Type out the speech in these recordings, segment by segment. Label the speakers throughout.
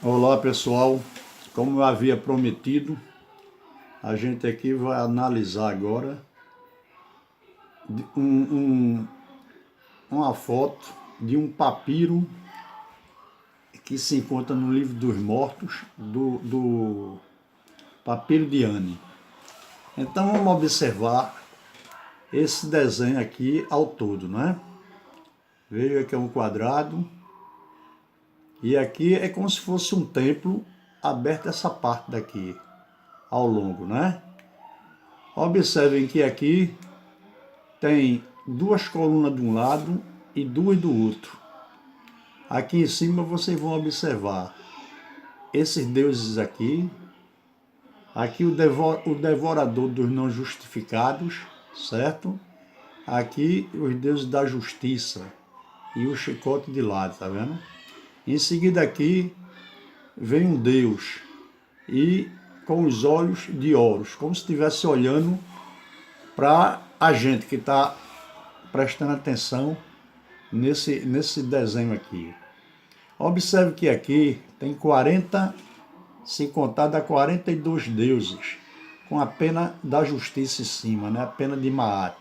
Speaker 1: Olá pessoal, como eu havia prometido, a gente aqui vai analisar agora uma foto de um papiro que se encontra no livro dos mortos, do papiro de Ani. Então vamos observar esse desenho aqui ao todo, né? Veja que é um quadrado e aqui é como se fosse um templo aberto essa parte daqui ao longo, né? Observem que aqui tem duas colunas de um lado e duas do outro. Aqui em cima vocês vão observar esses deuses aqui. Aqui o devorador dos não justificados, certo? Aqui os deuses da justiça e o chicote de lado, tá vendo? Em seguida aqui vem um deus e com os olhos de ouros, como se estivesse olhando para a gente que está prestando atenção nesse desenho aqui. Observe que aqui tem 40, se contar, dá 42 deuses, com a pena da justiça em cima, né? A pena de Maat,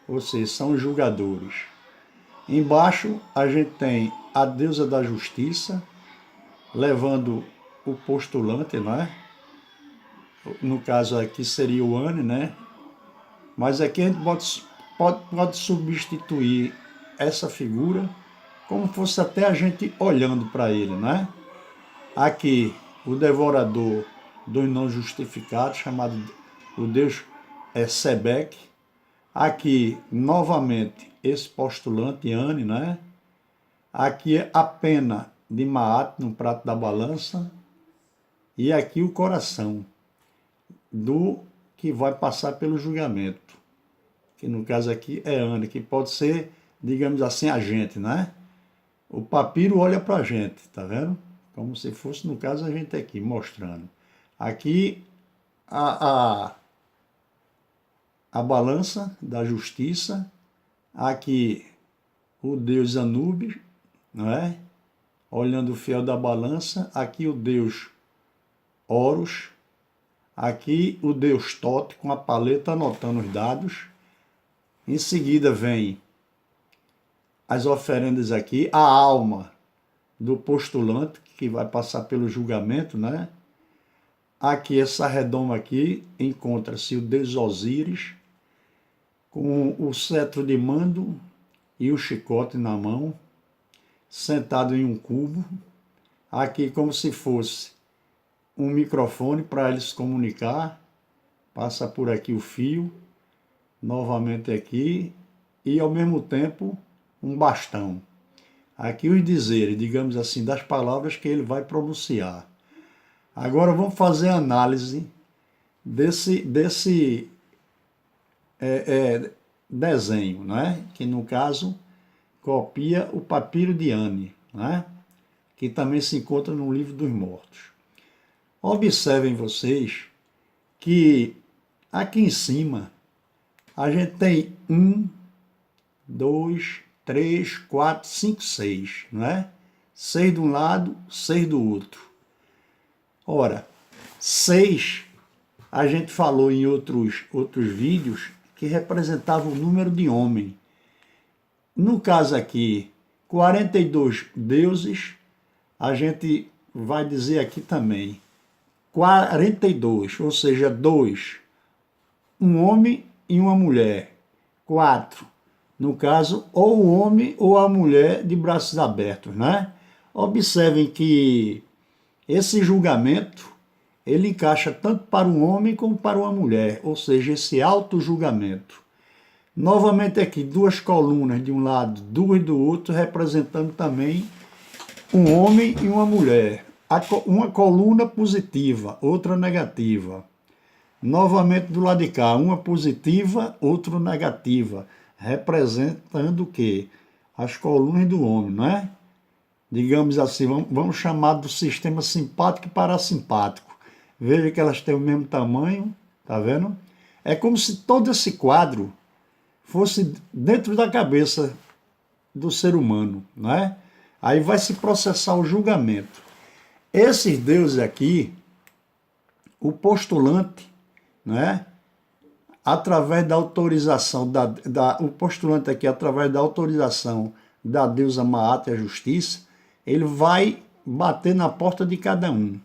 Speaker 1: ou seja, são os julgadores. Embaixo a gente tem a deusa da justiça, levando o postulante, né? No caso aqui seria o Ani, né? Mas aqui a gente pode substituir essa figura como fosse até a gente olhando para ele, né? Aqui o devorador dos não justificados, chamado o deus Sebek. Aqui novamente esse postulante Ani, né? Aqui a pena de Maat no prato da balança e aqui o coração do que vai passar pelo julgamento, que no caso aqui é Ani, que pode ser, digamos assim, a gente, né? O papiro olha para a gente, tá vendo? Como se fosse, no caso, a gente aqui, mostrando. Aqui a balança da justiça, aqui o deus Anubis, não é? Olhando o fiel da balança, aqui o deus Horus, aqui o deus Tote com a paleta anotando os dados. Em seguida vem as oferendas aqui, a alma do postulante, que vai passar pelo julgamento, né? Aqui, essa redoma aqui, encontra-se o deus Osíris, com o cetro de mando e o chicote na mão, sentado em um cubo. Aqui, como se fosse um microfone para ele se comunicar, passa por aqui o fio, novamente aqui, e ao mesmo tempo um bastão. Aqui os dizeres, digamos assim, das palavras que ele vai pronunciar. Agora vamos fazer a análise desse desenho, né? Que no caso copia o papiro de Ani, né? Que também se encontra no livro dos mortos. Observem vocês que aqui em cima a gente tem 1, 2, 3, 4, 5, 6, não é? 6 de um lado, 6 do outro. Ora, 6, a gente falou em outros vídeos que representava o número de homem. No caso aqui, 42 deuses, a gente vai dizer aqui também 42, ou seja, 2, um homem e uma mulher. 4, no caso, ou o homem ou a mulher de braços abertos, né? Observem que esse julgamento, ele encaixa tanto para um homem como para uma mulher, ou seja, esse auto-julgamento. Novamente aqui, duas colunas de um lado, duas do outro, representando também um homem e uma mulher. Uma coluna positiva, outra negativa. Novamente do lado de cá, uma positiva, outra negativa, representando o quê? As colunas do homem, não é? Digamos assim, vamos chamar do sistema simpático e parasimpático. Veja que elas têm o mesmo tamanho, tá vendo? É como se todo esse quadro fosse dentro da cabeça do ser humano, não é? Aí vai se processar o julgamento. Esses deuses aqui, o postulante, né, através da autorização, o postulante aqui, através da autorização da deusa Maat, a justiça, ele vai bater na porta de cada um.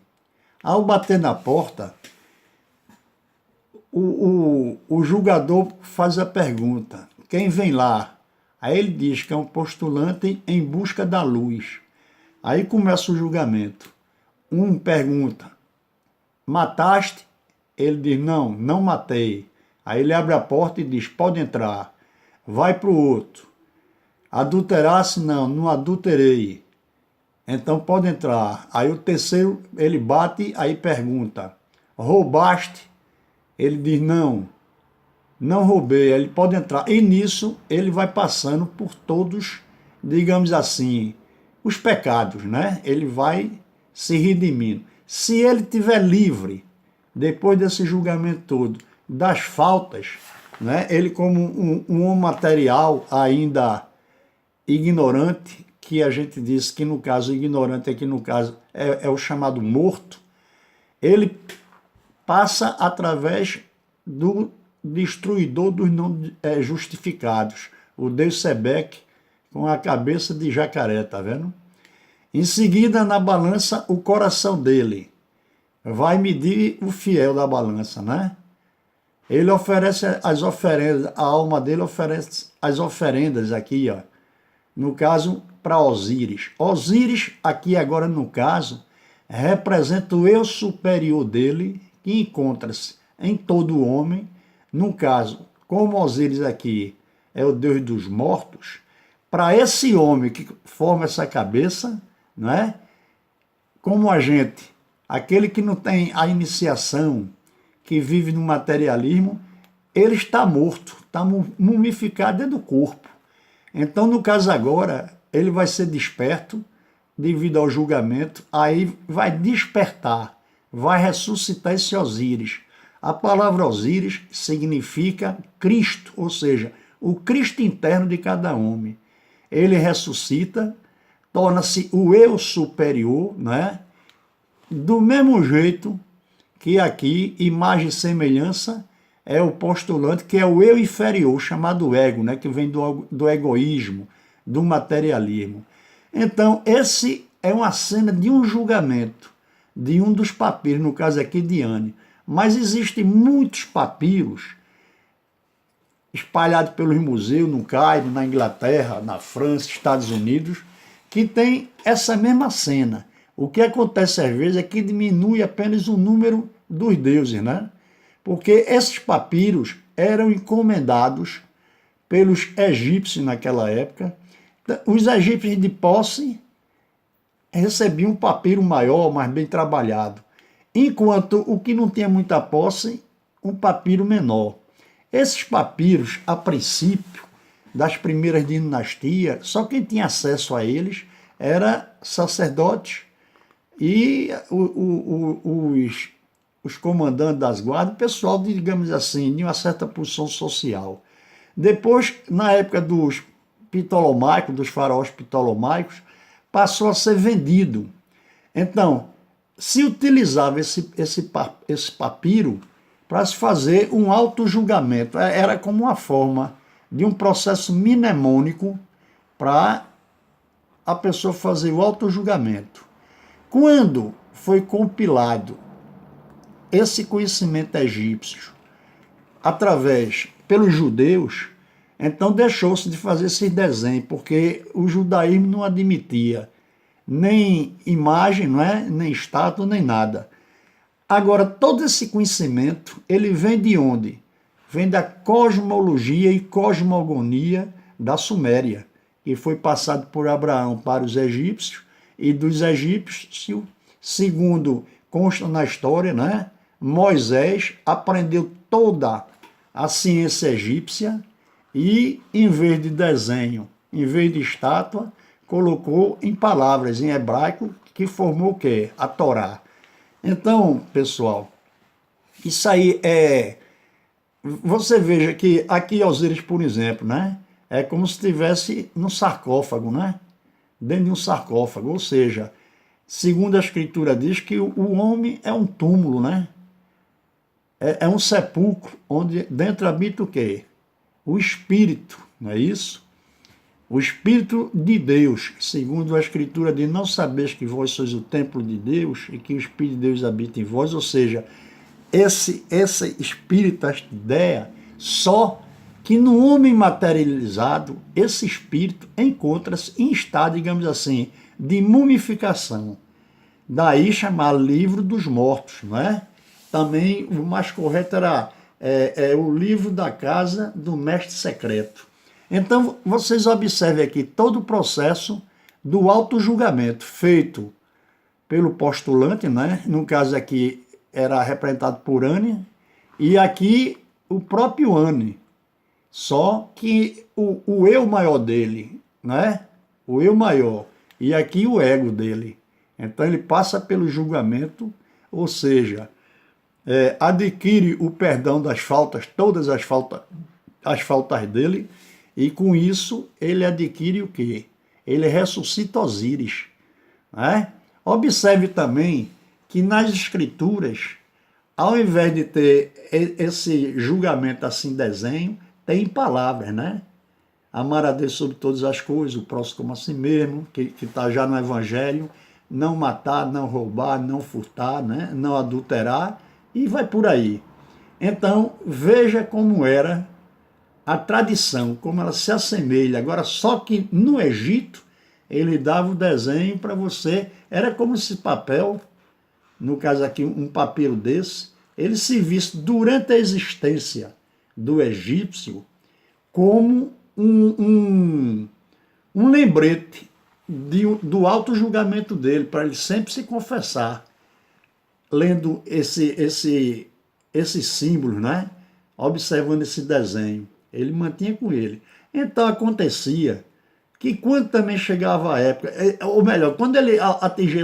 Speaker 1: Ao bater na porta, o julgador faz a pergunta: quem vem lá? Aí ele diz que é um postulante em busca da luz. Aí começa o julgamento. Um pergunta: mataste? Ele diz: não, não matei. Aí ele abre a porta e diz: pode entrar. Vai para o outro: adulterasse? Não, não adulterei. Então pode entrar. Aí o terceiro, ele bate, aí pergunta: roubaste? Ele diz: não, não roubei. Aí ele pode entrar. E nisso ele vai passando por todos, digamos assim, os pecados, né? Ele vai se redimindo. Se ele estiver livre, depois desse julgamento todo, das faltas, né? Ele como um homem material ainda ignorante, que a gente diz que no caso, ignorante aqui no caso é o chamado morto, ele passa através do destruidor dos não justificados, o Deus Sebeque, com a cabeça de jacaré, tá vendo? Em seguida, na balança, o coração dele vai medir o fiel da balança, né? Ele oferece as oferendas, a alma dele oferece as oferendas aqui, ó. No caso, para Osíris. Osíris, aqui agora no caso, representa o eu superior dele, que encontra-se em todo homem. No caso, como Osíris aqui é o Deus dos mortos, para esse homem que forma essa cabeça, não é? Como a gente, aquele que não tem a iniciação, que vive no materialismo, ele está morto, está mumificado dentro do corpo. Então, no caso agora, ele vai ser desperto devido ao julgamento, aí vai despertar, vai ressuscitar esse Osíris. A palavra Osíris significa Cristo, ou seja, o Cristo interno de cada homem. Ele ressuscita, torna-se o eu superior, né? Do mesmo jeito que aqui, imagem e semelhança, é o postulante, que é o eu inferior, chamado ego, né? Que vem do egoísmo, do materialismo. Então, esse é uma cena de um julgamento, de um dos papiros, no caso aqui de Anne. Mas existem muitos papiros espalhados pelos museus, no Cairo, na Inglaterra, na França, Estados Unidos, que tem essa mesma cena. O que acontece às vezes é que diminui apenas o número dos deuses, né? Porque esses papiros eram encomendados pelos egípcios naquela época. Os egípcios de posse recebiam um papiro maior, mais bem trabalhado, enquanto o que não tinha muita posse, um papiro menor. Esses papiros, a princípio, das primeiras dinastias, só quem tinha acesso a eles era sacerdotes e os comandantes das guardas, pessoal, digamos assim, de uma certa posição social. Depois, na época dos ptolomaicos, dos faraós ptolomaicos, passou a ser vendido. Então, se utilizava esse papiro para se fazer um auto-julgamento. Era como uma forma de um processo mnemônico para a pessoa fazer o auto-julgamento. Quando foi compilado esse conhecimento egípcio pelos judeus, então deixou-se de fazer esse desenho, porque o judaísmo não admitia nem imagem, não é? Nem estátua, nem nada. Agora, todo esse conhecimento, ele vem de onde? Vem da cosmologia e cosmogonia da Suméria, que foi passado por Abraão para os egípcios, e dos egípcios, segundo consta na história, né? Moisés aprendeu toda a ciência egípcia e, em vez de desenho, em vez de estátua, colocou em palavras em hebraico, que formou o quê? A Torá. Então, pessoal, isso aí é... Você veja que aqui Osíris, por exemplo, né? É como se estivesse num sarcófago, né? Dentro de um sarcófago, ou seja, segundo a Escritura diz que o homem é um túmulo, né? É um sepulcro onde dentro habita o quê? O Espírito, não é isso? O Espírito de Deus, segundo a Escritura diz, não sabeis que vós sois o templo de Deus e que o Espírito de Deus habita em vós, ou seja, esse Espírito, esta ideia, só que no homem materializado, esse Espírito encontra-se em estado, digamos assim, de mumificação. Daí chamar livro dos mortos, não é? Também o mais correto era o livro da casa do mestre secreto. Então, vocês observem aqui todo o processo do auto-julgamento feito pelo postulante, né? No caso aqui era representado por Anne, e aqui o próprio Anne. Só que o eu maior dele, né? O eu maior, e aqui o ego dele. Então ele passa pelo julgamento, ou seja, adquire o perdão das faltas, todas as faltas dele, e com isso ele adquire o quê? Ele ressuscita Osíris. Né? Observe também que nas Escrituras, ao invés de ter esse julgamento assim desenho, tem palavras, né? Amar a Deus sobre todas as coisas, o próximo como a si mesmo, que está já no Evangelho, não matar, não roubar, não furtar, né? Não adulterar, e vai por aí. Então, veja como era a tradição, como ela se assemelha. Agora, só que no Egito, ele dava o desenho para você, era como esse papel, no caso aqui um papiro desse, ele se visse durante a existência do egípcio como um lembrete do auto-julgamento dele, para ele sempre se confessar, lendo esses símbolos, né? Observando esse desenho. Ele mantinha com ele. Então acontecia que quando também chegava a época, ou melhor, quando ele atingia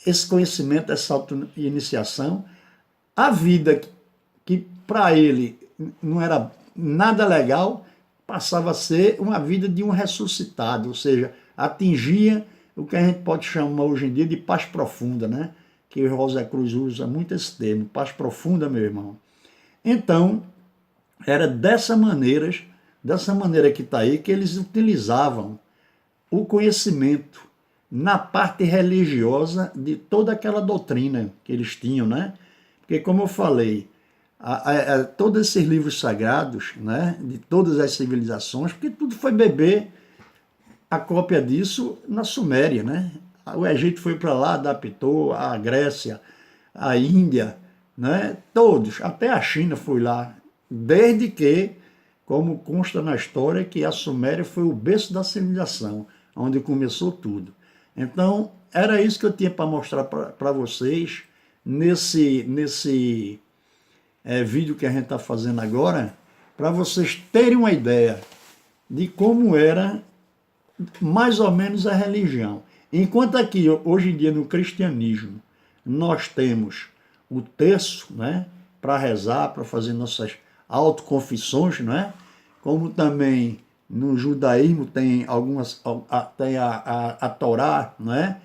Speaker 1: esse conhecimento, essa auto-iniciação, a vida que para ele não era nada legal, passava a ser uma vida de um ressuscitado, ou seja, atingia o que a gente pode chamar hoje em dia de paz profunda, né? Que o Rosa Cruz usa muito esse termo, paz profunda, meu irmão. Então, era dessa maneira que está aí, que eles utilizavam o conhecimento na parte religiosa de toda aquela doutrina que eles tinham, né? Porque, como eu falei, todos esses livros sagrados, né, de todas as civilizações, porque tudo foi beber a cópia disso na Suméria, né? O Egito foi para lá, adaptou, a Grécia, a Índia, né? Todos, até a China foi lá, desde que, como consta na história, que a Suméria foi o berço da civilização, onde começou tudo. Então, era isso que eu tinha para mostrar para vocês nesse vídeo que a gente está fazendo agora, para vocês terem uma ideia de como era mais ou menos a religião. Enquanto aqui, hoje em dia, no cristianismo, nós temos o terço, né, para rezar, para fazer nossas autoconfissões, né, como também no judaísmo tem tem a Torá, né,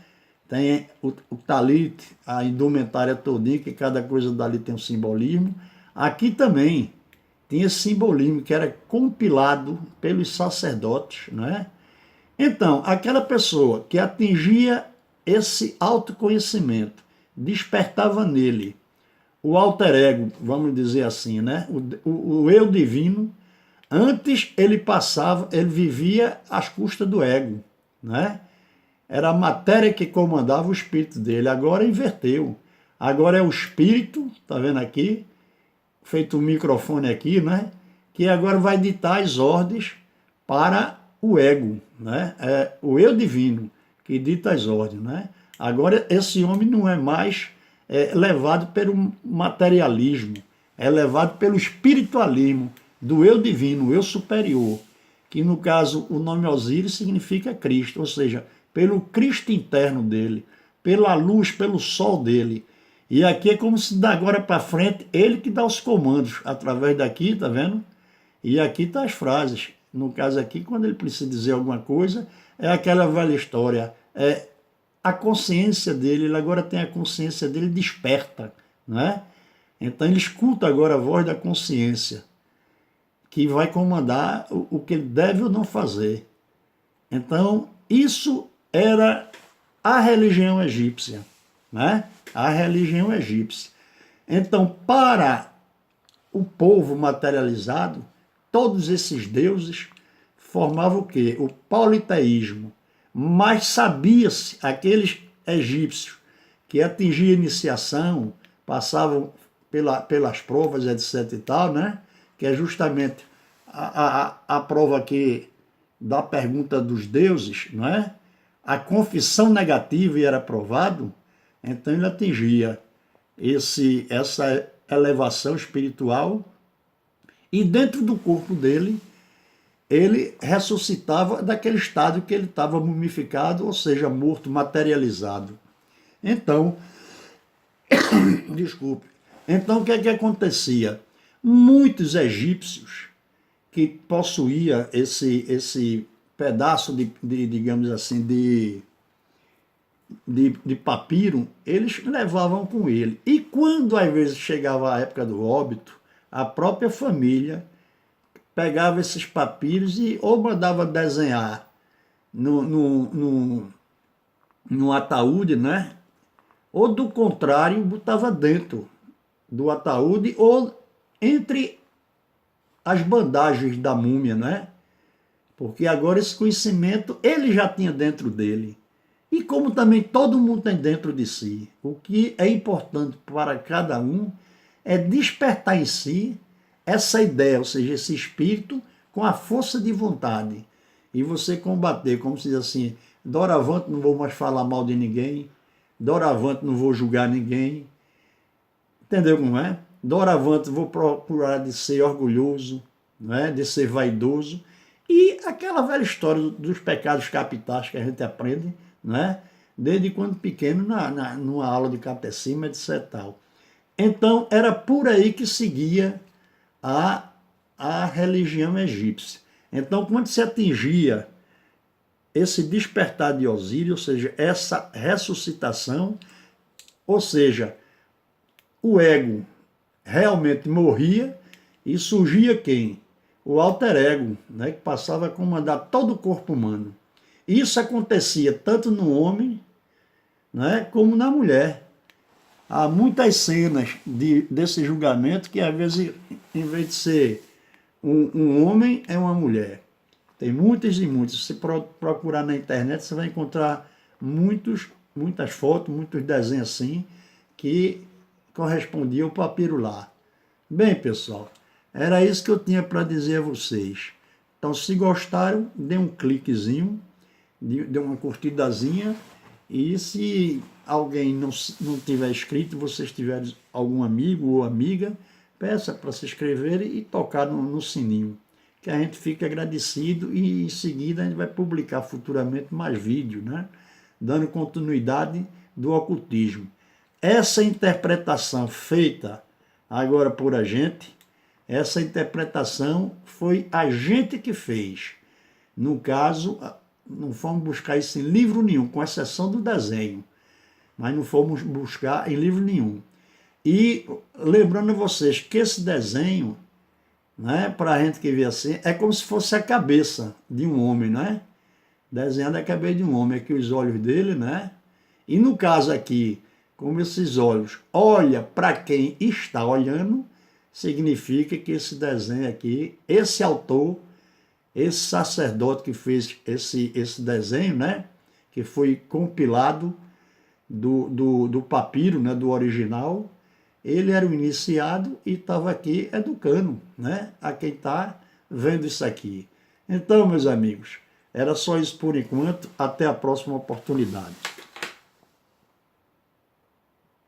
Speaker 1: tem o talit, a indumentária todinha, que cada coisa dali tem um simbolismo. Aqui também tinha simbolismo que era compilado pelos sacerdotes, né? Então, aquela pessoa que atingia esse autoconhecimento, despertava nele o alter ego, vamos dizer assim, né? O eu divino. Antes ele vivia às custas do ego, né? Era a matéria que comandava o espírito dele, agora inverteu. Agora é o espírito, tá vendo aqui? Feito um microfone aqui, né? Que agora vai ditar as ordens para o ego, né? É o eu divino que dita as ordens, né? Agora esse homem não é mais levado pelo materialismo, é levado pelo espiritualismo do eu divino, o eu superior, que no caso o nome Osíris significa Cristo, ou seja, pelo Cristo interno dele, pela luz, pelo sol dele. E aqui é como se da agora para frente ele que dá os comandos, através daqui, tá vendo? E aqui tá as frases. No caso aqui, quando ele precisa dizer alguma coisa, é aquela velha história, a consciência dele, ele agora tem a consciência dele desperta, não é? Então ele escuta agora a voz da consciência, que vai comandar o que ele deve ou não fazer. Então, isso era a religião egípcia, né? A religião egípcia. Então, para o povo materializado, todos esses deuses formavam o quê? O politeísmo. Mas sabia-se, aqueles egípcios que atingiam a iniciação, passavam pelas provas, etc e tal, né? Que é justamente a prova aqui da pergunta dos deuses, não é? A confissão negativa e era aprovado, então ele atingia essa elevação espiritual e dentro do corpo dele ele ressuscitava daquele estado que ele estava mumificado, ou seja, morto, materializado. Então, desculpe, então o que é que acontecia? Muitos egípcios que possuía esse pedaço digamos assim, de papiro, eles levavam com ele. E quando às vezes chegava a época do óbito, a própria família pegava esses papiros e ou mandava desenhar no ataúde, né? Ou do contrário, botava dentro do ataúde ou entre as bandagens da múmia, né? Porque agora esse conhecimento ele já tinha dentro dele. E como também todo mundo tem dentro de si, o que é importante para cada um é despertar em si essa ideia, ou seja, esse espírito com a força de vontade. E você combater, como se diz assim, doravante não vou mais falar mal de ninguém, doravante não vou julgar ninguém, entendeu como é? Doravante vou procurar de ser orgulhoso, não é? De ser vaidoso. E aquela velha história dos pecados capitais que a gente aprende, né? Desde quando pequeno, numa aula de catecismo, etc. Tal. Então, era por aí que seguia a religião egípcia. Então, quando se atingia esse despertar de Osíris, ou seja, essa ressuscitação, ou seja, o ego realmente morria e surgia quem? O alter ego, né, que passava a comandar todo o corpo humano. Isso acontecia tanto no homem, né, como na mulher. Há muitas cenas desse julgamento que, às vezes, em vez de ser um homem, é uma mulher. Tem muitas e muitas. Se procurar na internet, você vai encontrar muitas fotos, muitos desenhos assim, que correspondiam ao papiro lá. Bem, pessoal, era isso que eu tinha para dizer a vocês. Então, se gostaram, dê um cliquezinho, dê uma curtidazinha, e se alguém não tiver inscrito, vocês tiverem algum amigo ou amiga, peça para se inscrever e tocar no sininho, que a gente fica agradecido e em seguida a gente vai publicar futuramente mais vídeos, né? Dando continuidade do ocultismo. Essa interpretação feita agora por a gente, essa interpretação foi a gente que fez. No caso, não fomos buscar isso em livro nenhum, com exceção do desenho, mas não fomos buscar em livro nenhum. E lembrando a vocês que esse desenho, né, para a gente que vê assim, é como se fosse a cabeça de um homem, né? Desenhando a cabeça de um homem, aqui os olhos dele, né? E no caso aqui, como esses olhos olham para quem está olhando, significa que esse desenho aqui, esse autor, esse sacerdote que fez esse desenho, né, que foi compilado do papiro, né, do original, ele era o iniciado e estava aqui educando, né, a quem está vendo isso aqui. Então, meus amigos, era só isso por enquanto. Até a próxima oportunidade.